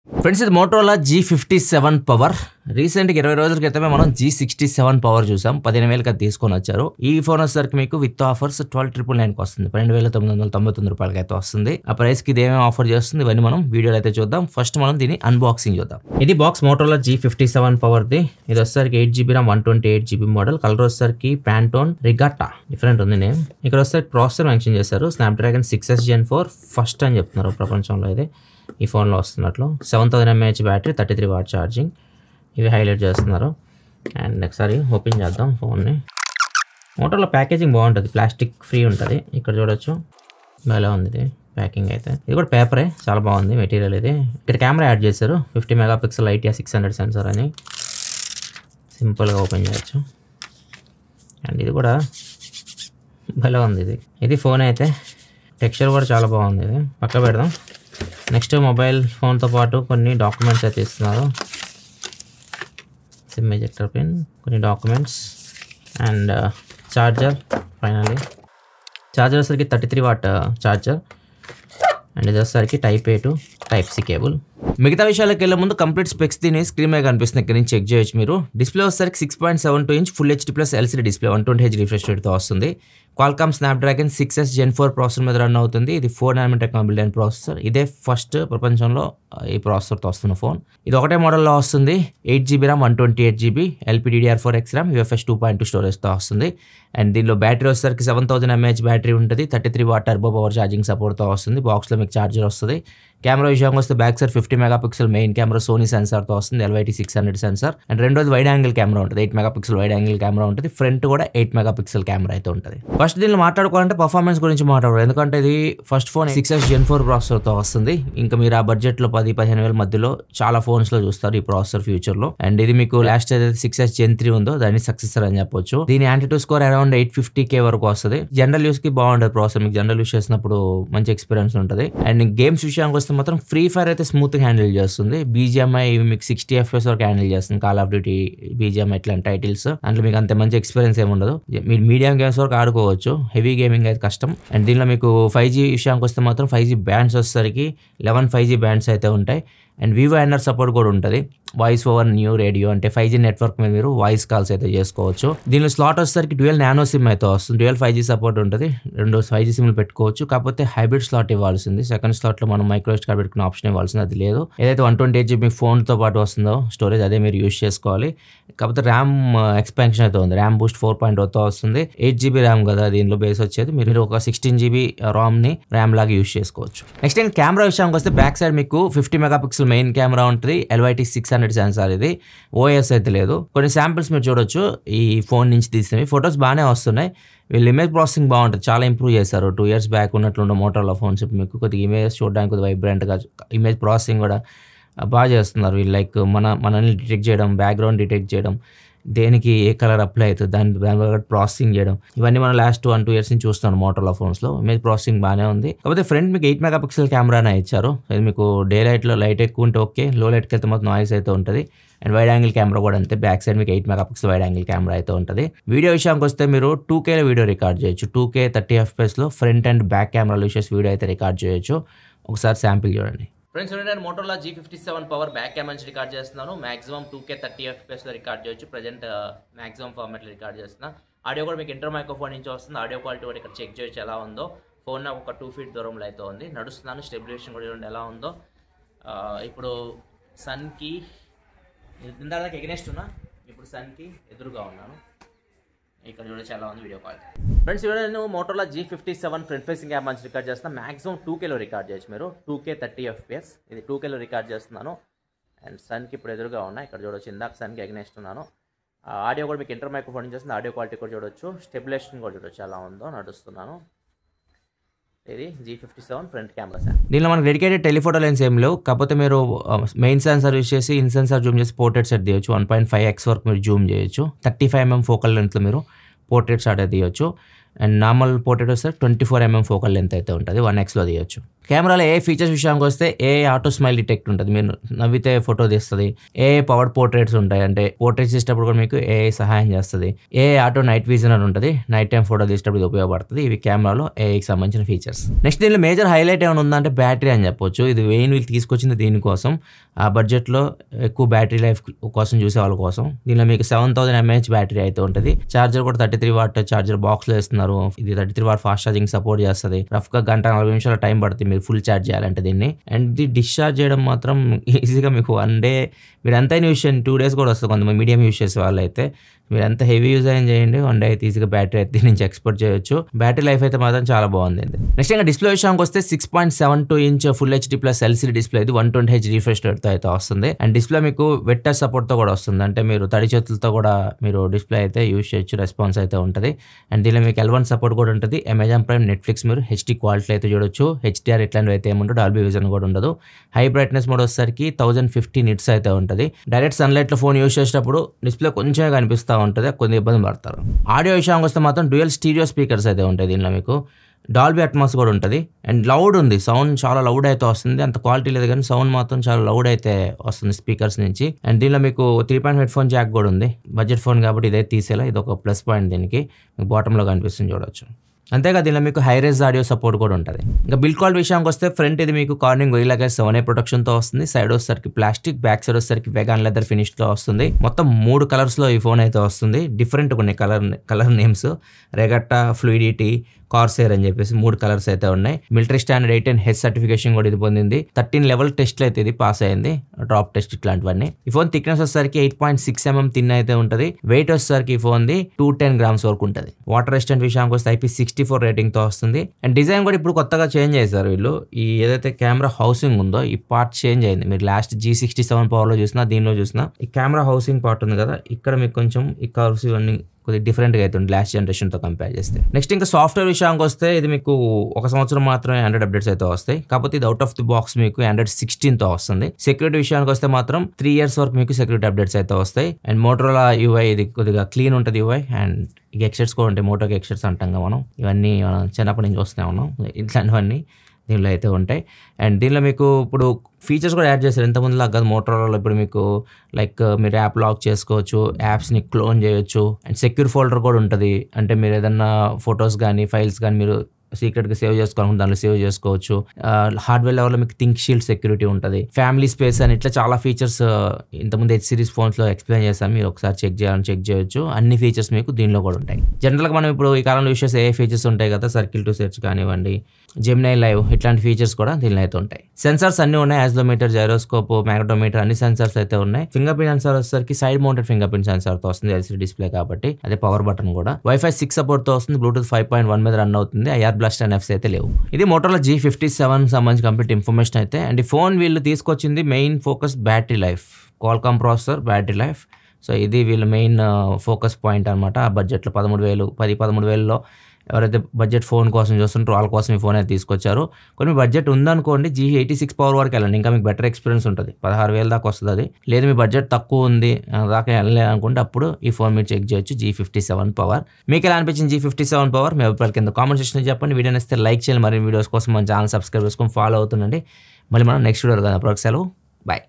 Friends ఇది Motorola G57 power. రీసెంట్గా 20 రోజుల క్రితమే మనం G67 పవర్ చూసాం. 15,000కి అది తీసుకొని వచ్చారు. ఈ ఫోన్ వచ్చేసరికి మీకు విత్ ఆఫర్స్ 12,999కి వస్తుంది. 12,999 రూపాయలకి అయితే వస్తుంది. ఆ ప్రైస్కి ఇది ఏమేమి ఆఫర్ చేస్తుంది ఇవన్నీ మనం వీడియోలో అయితే చూద్దాం. ఫస్ట్ మనం దీన్ని అన్బాక్సింగ్ చూద్దాం. ఇది బాక్స్ మోటోరోలా G57 పవర్ది. ఇది వచ్చేసరికి 8GB RAM 128GB model. Colour వచ్చేసరికి ప్యాంటోన్ రిగాటా డిఫరెంట్ ఉంది నేమ్. ఇక్కడ వచ్చేసరికి ప్రాసెసర్ మెన్షన్ చేశారు. స్నాప్డ్రాగన్ 6S Gen 4 ఫస్ట్ అని చెప్తున్నారు ప్రపంచంలో. ఇది ఈ ఫోన్లో వస్తున్నట్లు 7000 mAh బ్యాటరీ 33 వాట్ ఛార్జింగ్ ఇవి హైలైట్ చేస్తున్నారు. అండ్ ఒకసారి ఓపెన్ చేద్దాం ఫోన్ని. మోటోలో ప్యాకేజింగ్ బాగుంటుంది, ప్లాస్టిక్ ఫ్రీ ఉంటుంది. ఇక్కడ చూడొచ్చు ఎలా ఉంది ఇది ప్యాకింగ్ అయితే. ఇది కూడా పేపరే, చాలా బాగుంది మెటీరియల్. ఇది ఇక్కడ కెమెరా యాడ్ చేశారు. 50 మెగాపిక్సెల్ ITIA 600 సెన్సార్ అని సింపుల్గా ఓపెన్ చేయొచ్చు. అండ్ ఇది కూడా భలే ఉంది. ఇది ఫోన్ అయితే టెక్స్చర్ కూడా చాలా బాగుంది. ఇది పక్క పెడదాం. నెక్స్ట్ మొబైల్ ఫోన్తో పాటు కొన్ని డాక్యుమెంట్స్ అయితే ఇస్తున్నారు. సిమ్ ఎజెక్టర్ పిన్, కొన్ని documents and charger. Finally charger వచ్చేసరికి 33 వాట్ ఛార్జర్. అండ్ ఇది వచ్చేసరికి Type A to Type C cable. మిగతా విషయాలకు వెళ్ళే ముందు కంప్లీట్ స్పెక్స్ దీని స్క్రీన్ మీద కనిపిస్తుంది, ఇక్కడ నుంచి చెక్ చేయొచ్చు మీరు. డిస్ప్లే వచ్చేసరికి 6.72 inch full HD plus LCD display 120Hz refresh రేట్తో వస్తుంది. Qualcomm Snapdragon 6S Gen 4 processor మీద రన్ అవుతుంది. ఇది 4nm టెక్నాలజీ అండ్ ప్రాసెసర్. ఇదే ఫస్ట్ ప్రపంచంలో ఈ ప్రాసెసర్తో వస్తున్న ఫోన్. ఇది ఒకటే మోడల్లో వస్తుంది. 8GB RAM 128GB LPDDR4X RAM UFS 2.2 స్టోరేజ్తో వస్తుంది. అండ్ దీనిలో బ్యాటరీ వచ్చేసరికి 7000 mAh బ్యాటరీ ఉంటుంది. 33 వాట్ టర్బో పవర్ ఛార్జింగ్ సపోర్ట్తో వస్తుంది. బాక్స్లో మీకు ఛార్జర్ వస్తుంది. కెమెరా విషయానికి వస్తే back side 50 megapixel main camera Sony సెన్సార్తో వస్తుంది. LYT 600 సెన్సార్. అండ్ రెండోది వైడ్ యాంగిల్ కెమెరా ఉంటుంది. 8 మెగాపిక్సెల్ వైడ్ యాంగిల్ కెమెరా ఉంటుంది. ఫ్రంట్ కూడా 8 మెగాపిక్సెల్ కెమెరా అయితే ఉంటుంది. ఫస్ట్ దీనిలో మాట్లాడుకోవాలంటే పర్ఫార్మెన్స్ గురించి మాట్లాడాలి. ఎందుకంటే ఇది ఫస్ట్ ఫోన్ 6S Gen 4 ప్రాసెసర్తో వస్తుంది. ఇంకా మీరు ఆ బడ్జెట్లో 10-15,000 మధ్యలో చాలా ఫోన్స్లో చూస్తారు ఈ ప్రాసెసర్ ఫ్యూచర్లో. అండ్ ఇది మీకు లాస్ట్ ఏదైతే 6S Gen 3 ఉందో దాన్ని సక్సెసర్ అని చెప్పొచ్చు. దీని యాంటిట్యూడ్ స్కోర్ అరౌండ్ 850K వరకు వస్తుంది. జనరల్ యూస్కి బాగుంటుంది ప్రాసెసర్. మీకు జనరల్ యూస్ చేసినప్పుడు మంచి ఎక్స్పీరియన్స్ ఉంటుంది. అండ్ గేమ్స్ విషయానికి వస్తే మాత్రం ఫ్రీ ఫైర్ అయితే స్మూత్గా హ్యాండిల్ చేస్తుంది. BGMI మీకు 60 FPS వరకు హ్యాండిల్ చేస్తుంది. కాల్ ఆఫ్ డ్యూటీ, BGMI ఇట్లాంటి టైటిల్స్ దాంట్లో మీకు అంత మంచి ఎక్స్పీరియన్స్ ఏమి ఉండదు. మీరు మీడియం గేమ్స్ వరకు ఆడుకోవచ్చు. హెవీ గేమింగ్ అయితే కష్టం. అండ్ దీనిలో మీకు 5G విషయానికి వస్తే మాత్రం 5G బ్యాండ్స్ వచ్చేసరికి 11 5G బ్యాండ్స్ అయితే ఉంటాయి. అండ్ వివో NR సపోర్ట్ కూడా ఉంటుంది. వాయిస్ ఓవర్ న్యూ రేడియో అంటే 5G నెట్వర్క్ మీద మీరు వాయిస్ కాల్స్ అయితే చేసుకోవచ్చు. దీనిలో స్లాట్ వచ్చేసరికి డ్యూయల్ నానో సిమ్ అయితే వస్తుంది. డ్యూయల్ 5G సపోర్ట్ ఉంటుంది. 2 5G సిమ్లు పెట్టుకోవచ్చు. కాకపోతే హైబ్రిడ్ స్లాట్ ఇవ్వాల్సింది. సెకండ్ స్లాట్లో మనం మైక్రోఎస్డి కార్డ్ పెట్టుకునే ఆప్షన్ ఇవ్వాల్సింది, అది లేదు. ఏదైతే 128GB ఫోన్తో పాటు వస్తుందో స్టోరేజ్ అదే మీరు యూస్ చేసుకోవాలి. కాకపోతే ర్యామ్ ఎక్స్పాన్షన్ అయితే ఉంది. ర్యామ్ బూస్ట్ 4.0తో వస్తుంది. 8GB ర్యామ్ కదా దీనిలో బేస్ వచ్చేది. మీరు ఒక 16GB ROMని ర్యామ్ లాగా యూస్ చేసుకోవచ్చు. నెక్స్ట్ టైం కెమెరా విషయానికి వస్తే బ్యాక్ సైడ్ మీకు 50 మెగాపిక్సెల్ మెయిన్ కెమెరా ఉంటుంది. LYT 600 sensor. ఇది OS అయితే లేదు. కొన్ని శాంపిల్స్ మీరు చూడొచ్చు ఈ ఫోన్ నుంచి తీసినవి. ఫొటోస్ బాగానే వస్తున్నాయి. వీళ్ళు ఇమేజ్ ప్రాసెసింగ్ బాగుంటుంది, చాలా ఇంప్రూవ్ చేశారు. 2 years బ్యాక్ ఉన్నట్లుండే మోటోరోలా ఫోన్స్ ఇప్పుడు మీకు కొద్దిగా ఇమేజ్ చూడడానికి కొద్దిగా వైబ్రెంట్గా, ఇమేజ్ ప్రాసెసింగ్ కూడా బాగా చేస్తున్నారు వీళ్ళు. లైక్ మనల్ని డిటెక్ట్ చేయడం, బ్యాక్గ్రౌండ్ డిటెక్ట్ చేయడం, దేనికి ఏ కలర్ అప్లై అవుతుంది దాని ప్రాసెసింగ్ చేయడం, ఇవన్నీ మనం లాస్ట్ 1-2 years నుంచి చూస్తాను మోటోరోలా ఫోన్స్లో. ఇమేజ్ ప్రాసెసింగ్ బాగానే ఉంది. కాకపోతే ఫ్రంట్ మీకు 8 మెగాపిక్సెల్ కెమెరానే ఇచ్చారు. అది మీకు డే లైట్లో లైట్ ఎక్కువ ఉంటే ఓకే, లో లైట్కి వెళ్తే మొత్తం నాయిస్ అయితే ఉంటుంది. అండ్ వైడ్ యాంగిల్ కెమెరా కూడా అంతే. బ్యాక్ సైడ్ మీకు 8 మెగాపిక్సెల్ వైడ్ యాంగిల్ కెమెరా అయితే ఉంటుంది. వీడియో విషయానికి వస్తే మీరు 2Kలో వీడియో రికార్డ్ చేయొచ్చు. 2K 30 FPSలో ఫ్రంట్ అండ్ బ్యాక్ కెమెరాలు యూస్ చేసి వీడియో అయితే రికార్డ్ చేయొచ్చు. ఒకసారి శాంపిల్ చూడండి. ఫ్రెండ్స్ నేను Motorola G57 power back camera నుంచి రికార్డ్ చేస్తున్నాను. మాక్సిమం 2K 30 FPSలో రికార్డ్ చేయొచ్చు. ప్రజెంట్ మాక్సిమం ఫార్మాట్లో రికార్డ్ చేస్తున్నా. ఆడియో కూడా మీకు ఇంటర్ మైక్రోఫోన్ నుంచి వస్తుంది. ఆడియో క్వాలిటీ కూడా ఇక్కడ చెక్ చేయొచ్చు ఎలా ఉందో. ఫోన్ నాకు ఒక 2 feet దూరంలో అయితే ఉంది. నడుస్తున్నాను. స్టెబిలైజేషన్ కూడా చూడండి ఎలా ఉందో. ఇప్పుడు సన్కి ఇందాక ఎగనెస్ట్ ఉన్నా, ఇప్పుడు సన్కి ఎదురుగా ఉన్నాను. ఇక్కడ చూడొచ్చు ఎలా ఉంది వీడియో క్వాలిటీ. ఫ్రెండ్స్ ఇవాళ నేను Motorola G57 front facing cam నుంచి రికార్డ్ చేస్తున్నాను. మాక్సిమం 2Kలో రికార్డ్ చేయొచ్చు మీరు. 2K 30 FPS ఇది 2Kలో రికార్డ్ చేస్తున్నాను. అండ్ సన్కి ఇప్పుడు ఎదురుగా ఉన్నా. ఇక్కడ చూడొచ్చు ఇందాక సన్కి ఎగనెస్ట్ ఉన్నాను. ఆడియో కూడా మీకు ఇంటర్ మైక్రోఫోన్ నుంచి వస్తుంది. ఆడియో క్వాలిటీ కూడా చూడొచ్చు. స్టెబిలైజేషన్ కూడా చూడొచ్చు ఎలా ఉందో. నడుస్తున్నాను. ఇది G57 ఫ్రంట్ కెమెరా సార్. దీనిలో మనకు డెడికేటెడ్ టెలిఫోటో లెన్స్ ఏం లేవు. కాకపోతే మీరు మెయిన్ సెన్సార్ యూస్ చేసి ఇన్ సెన్సార్ జూమ్ చేసి పోర్ట్రేట్ షాట్ తీయొచ్చు. 1.5x వరకు మీరు జూమ్ చేయొచ్చు. 35mm ఫోకల్ లెంత్లో మీరు పోర్ట్రేట్ షాట్ అయితే తీయొచ్చు. అండ్ నార్మల్ పోర్ట్రేట్ వస్తే 24mm ఫోకల్ లెంత్ అయితే ఉంటుంది, 1xలో తీయొచ్చు. కెమెరాలో ఏ ఫీచర్స్ విషయానికి వస్తే ఏ ఆటో స్మైల్ డిటెక్ట్ ఉంటుంది, మీరు నవ్వితే ఫోటో తీస్తుంది. ఏ పవర్డ్ పోర్ట్రేట్స్ ఉంటాయి, అంటే పోర్ట్రేట్స్ తీసేటప్పుడు కూడా మీకు ఏ సహాయం చేస్తుంది. ఏ ఆటో నైట్ విజన్ అని ఉంటుంది, నైట్ టైం ఫోటో తీసేటప్పుడు ఇది ఉపయోగపడుతుంది. ఇవి కెమెరాలో ఏకి సంబంధించిన ఫీచర్స్. నెక్స్ట్ దీనిలో మేజర్ హైలైట్ ఏమైనా ఉందంటే బ్యాటరీ అని చెప్పొచ్చు. ఇది వీళ్ళు తీసుకొచ్చింది దీనికోసం, ఆ బడ్జెట్లో ఎక్కువ బ్యాటరీ లైఫ్ కోసం చూసే వాళ్ళ కోసం. దీనిలో మీకు 7000 mAh బ్యాటరీ అయితే ఉంటుంది. చార్జర్ కూడా 33 వాట్ చార్జర్ బాక్స్లో వేస్తున్నారు. ఇది 33 వాట్ ఫాస్ట్ ఛార్జింగ్ సపోర్ట్ చేస్తుంది. రఫ్గా గంట 40 నిమిషాల టైం పడుతుంది మీరు ఫుల్ ఛార్జ్ చేయాలంటే దీన్ని. అండ్ ఇది డిశ్చార్జ్ చేయడం మాత్రం ఈజీగా మీకు 1 డే, మీరు ఎంతైనా యూస్ చేయండి 2 days కూడా వస్తుంది. కొంతమంది మీడియం యూస్ చేసే వాళ్ళు అయితే మీరు ఎంత హెవీ యూజ్ అయినా చేయండి, 1 day అయితే ఈజీగా బ్యాటరీ అయితే నుంచి ఎక్స్పోర్ట్ చేయొచ్చు. బ్యాటరీ లైఫ్ అయితే మాత్రం చాలా బాగుంది. నెక్స్ట్ ఇంకా డిస్ప్లే విషయానికి వస్తే 6.72 inch full HD plus LCD display, ఇది 120Hz రిఫ్రెష్ రేట్తో అయితే వస్తుంది. అండ్ డిస్ప్లే మీకు వెట్ టచ్ సపోర్ట్తో కూడా వస్తుంది, అంటే మీరు తడి చేతులతో కూడా మీరు డిస్ప్లే అయితే యూజ్ చేయొచ్చు, రెస్పాన్స్ అయితే ఉంటుంది. అండ్ దీనిలో మీకు L1 సపోర్ట్ కూడా ఉంటుంది. అమెజాన్ ప్రైమ్, నెట్ఫ్లిక్స్ మీరు హెచ్డీ క్వాలిటీ అయితే చూడొచ్చు. HDR ఇట్లాంటివి అయితే ఏముంటుంది, డాల్బీ విజన్ కూడా ఉండదు. హై బ్రైట్నెస్ మోడ్ వచ్చేసరికి 1050 nits అయితే ఉంటుంది. డైరెక్ట్ సన్లైట్లో ఫోన్ యూజ్ చేసేటప్పుడు డిస్ప్లే కొంచెం కనిపిస్తూ ఉంటుంది, కొన్ని ఇబ్బంది పడతారు. ఆడియో విషయానికి వస్తే మాత్రం డ్యూయల్ స్టీరియో స్పీకర్స్ అయితే ఉంటాయి. దీనిలో మీకు డాల్బీ అట్మాస్ కూడా ఉంటుంది. అండ్ లౌడ్ ఉంది, సౌండ్ చాలా లౌడ్ అయితే వస్తుంది. అంత క్వాలిటీ లేదు కానీ సౌండ్ మాత్రం చాలా లౌడ్ అయితే వస్తుంది స్పీకర్స్ నుంచి. అండ్ దీనిలో మీకు 3.5 హెడ్ ఫోన్ జాక్ కూడా ఉంది. బడ్జెట్ ఫోన్ కాబట్టి ఇదైతే తీసేలా, ఇది ఒక ప్లస్ పాయింట్ దీనికి. మీకు బాటంలో కనిపిస్తుంది చూడొచ్చు. అంతేగా దీనిలో మీకు హైరేజ్ ఆడియో సపోర్ట్ కూడా ఉంటుంది. ఇంకా బిల్డ్ క్వాలిటీ విషయానికి వస్తే ఫ్రంట్ ఇది మీకు కార్నింగ్ గొరిల్లా గ్లాస్ 7A ప్రొటెక్షన్తో వస్తుంది. సైడ్ వచ్చేసరికి ప్లాస్టిక్, బ్యాక్ సైడ్ వచ్చేసరికి వెగాన్ లెదర్ ఫినిష్తో వస్తుంది. మొత్తం 3 కలర్స్లో ఈ ఫోన్ అయితే వస్తుంది. డిఫరెంట్ కొన్ని కలర్ నేమ్స్, రెగట్టా, ఫ్లూయిడిటీ, కార్సేర్ అని చెప్పేసి 3 కలర్స్ అయితే ఉన్నాయి. మిలిటరీ స్టాండర్డ్ 810H సర్టిఫికేషన్ కూడా ఇది పొందింది. 13 లెవెల్ టెస్ట్లు అయితే ఇది పాస్ అయింది, డ్రాప్ టెస్ట్ ఇట్లాంటివన్నీ. ఈ ఫోన్ థిక్నెస్ వచ్చేసరికి 8.6mm థిన్ అయితే ఉంటుంది. వెయిట్ వచ్చేసరికి ఈ ఫోన్ ది 210 grams వరకు ఉంటుంది. వాటర్ రెసిస్టెంట్ విషయానికి వస్తే IP64 రేటింగ్ తో వస్తుంది. అండ్ డిజైన్ కూడా ఇప్పుడు కొత్తగా చేంజ్ చేశారు వీళ్ళు. ఈ ఏదైతే కెమెరా హౌసింగ్ ఉందో ఈ పార్ట్ చేంజ్ అయింది. మీరు లాస్ట్ G67 పవర్ లో చూసినా, దీనిలో చూసినా ఈ కెమెరా హౌసింగ్ పార్ట్ ఉంది కదా, ఇక్కడ మీకు కొంచెం ఈ కర్వ్స్ ఇవన్నీ కొద్దిగా డిఫరెంట్గా అవుతుంది లాస్ట్ జనరేషన్తో కంపేర్ చేస్తే. నెక్స్ట్ ఇంకా సాఫ్ట్వేర్ విషయానికి వస్తే ఇది మీకు 1 సంవత్సరం మాత్రమే Android అప్డేట్స్ అయితే వస్తాయి. కాకపోతే ఇది అవుట్ ఆఫ్ ది బాక్స్ మీకు Android 16తో వస్తుంది. సెక్యూరిటీ విషయానికి వస్తే మాత్రం 3 years వరకు మీకు సెక్యూరిటీ అప్డేట్స్ అయితే వస్తాయి. అండ్ మోటరోలా UI ఇది కొద్దిగా క్లీన్ ఉంటుంది UI. అండ్ ఇక ఎక్స్టర్స్ కూడా ఉంటాయి, మోటోకి ఎక్స్టర్స్ అంటాం మనం. ఇవన్నీ మనం చిన్నప్పటి నుంచి వస్తూనే ఉన్నాం, ఇట్లాంటివన్నీ దీనిలో అయితే ఉంటాయి. అండ్ దీనిలో మీకు ఇప్పుడు ఫీచర్స్ కూడా యాడ్ చేస్తారు. ఇంతకుముందులా కాదు, మోటరోలాలో ఇప్పుడు మీకు లైక్ మీరు యాప్ లాక్ చేసుకోవచ్చు, యాప్స్ని క్లోన్ చేయొచ్చు. అండ్ సెక్యూర్ ఫోల్డర్ కూడా ఉంటుంది, అంటే మీరు ఏదన్నా ఫొటోస్ కానీ ఫైల్స్ కానీ మీరు సీక్రెట్గా సేవ్ చేసుకోవాలనుకుంటే దానిలో సేవ్ చేసుకోవచ్చు. హార్డ్వేర్ లెవెల్లో మీకు థింక్ షీల్డ్ సెక్యూరిటీ ఉంటుంది. ఫ్యామిలీ స్పేస్ అని ఇట్లా చాలా ఫీచర్స్ ఇంతకుముందు H సిరీస్ ఫోన్స్లో ఎక్స్ప్లెయిన్ చేస్తాను, మీరు ఒకసారి చెక్ చేయాలని చెక్ చేయొచ్చు. అన్ని ఫీచర్స్ మీకు దీనిలో కూడా ఉంటాయి. జనరల్గా మనం ఇప్పుడు ఈ కాలంలో యూస్ చేసే ఏ ఫీచర్స్ ఉంటాయి కదా, సర్కిల్ టు సెర్చ్ కానివ్వండి, జెమినై లైవ్, ఇట్లాంటి ఫీచర్స్ కూడా దీనిలో అయితే ఉంటాయి. సెన్సార్స్ అన్ని ఉన్నాయి, యాజ్లోమీటర్, జైరోస్కోప్, మ్యాగ్నటోమీటర్ అన్ని సెన్సార్స్ అయితే ఉన్నాయి. ఫింగర్ ప్రింట్ సెన్సార్ వచ్చేసరికి సైడ్ మౌంటెడ్ ఫింగర్ ప్రింట్ సెన్సార్తో వస్తుంది, LCD డిస్ప్లే కాబట్టి. అదే పవర్ బటన్ కూడా Wi-Fi 6 సపోర్ట్తో వస్తుంది. బ్లూటూత్ 5.1 మీద రన్ అవుతుంది. IR బ్లాస్ట్ NFC అయితే లేవు. ఇది మోటరోలా G57 సంబంధించి కంప్లీట్ ఇన్ఫర్మేషన్ అయితే. అండ్ ఈ ఫోన్ వీళ్ళు తీసుకొచ్చింది main focus battery life, Qualcomm processor, battery life. So ఇది వీళ్ళ మెయిన్ ఫోకస్ పాయింట్ అనమాట. ఆ బడ్జెట్లో 13,000 ఎవరైతే బడ్జెట్ ఫోన్ కోసం చూస్తుంటారో వాళ్ళ కోసం ఈ ఫోన్ అయితే తీసుకొచ్చారు. కొన్ని బడ్జెట్ ఉందనుకోండి, G86 పవర్ వరకు వెళ్ళండి, ఇంకా మీకు బెటర్ ఎక్స్పీరియన్స్ ఉంటుంది. 16,000 దాకా వస్తుంది అది. లేదు మీ బడ్జెట్ తక్కువ ఉంది, దాకా వెళ్ళలేదు అనుకుంటే అప్పుడు ఈ ఫోన్ మీరు చెక్ చేయొచ్చు. G57 పవర్ మీకు ఎలా అనిపించింది? G57 పవర్ మీ అభిప్రాయాల కింద కామెంట్ సెక్షన్లో చెప్పండి. వీడియో నచ్చితే లైక్ చేయాలి. మరిన్ని వీడియోస్ కోసం మన ఛానల్ సబ్స్క్రైబ్ చేసుకొని ఫాలో అవుతుండండి. మళ్ళీ మనం నెక్స్ట్ వీడియో కదా, అప్పుడు సెలవు, బాయ్.